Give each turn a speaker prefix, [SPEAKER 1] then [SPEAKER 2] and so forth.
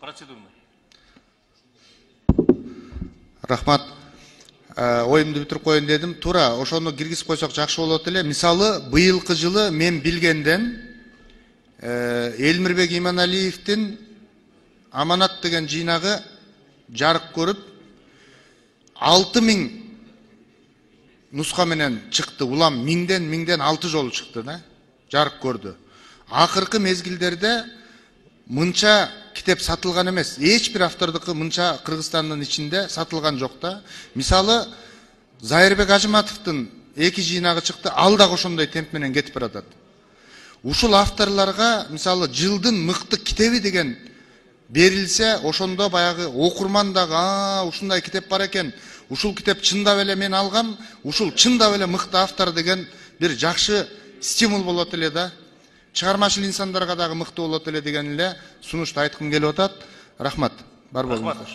[SPEAKER 1] Процедурный.
[SPEAKER 2] Рахмат. Оюмду бүтүрүп коеюн дедим. Туура, ошону киргизип койсок жакшы болот эле. Мисалы, быйылкы жылы мен билгенден Элмирбек Иманалиевдин Аманат деген жыйнагы жарык көрүп 6000 нуска менен чыкты. Улам миңден 6 жолу чыкты да. Жарык көрдү. Акыркы мезгилдерде мынча китеп сатылган эмес. Эч бир автордуку мынча Кыргызстандын ичинде сатылган жок да. Мисалы, Зайырбек Ажыматовдун 2 жыйнагы чыкты, ал дагы ошондой темп менен кетип баратат. Ушул авторлорго мисалы жылдын мыкты китеби деген берилсе, ошондо баягы окурман дагы, ушундай китеп бар экен, ушул китеп чындап эле мен алгам, ушул чындап эле мыкты автор деген бир жакшы стимул болот эле да. Чыгармачыл инсандарга дагы мыкты болот эле деген эле сунушту айткым келип атат. Рахмат. Бар болуңуздар.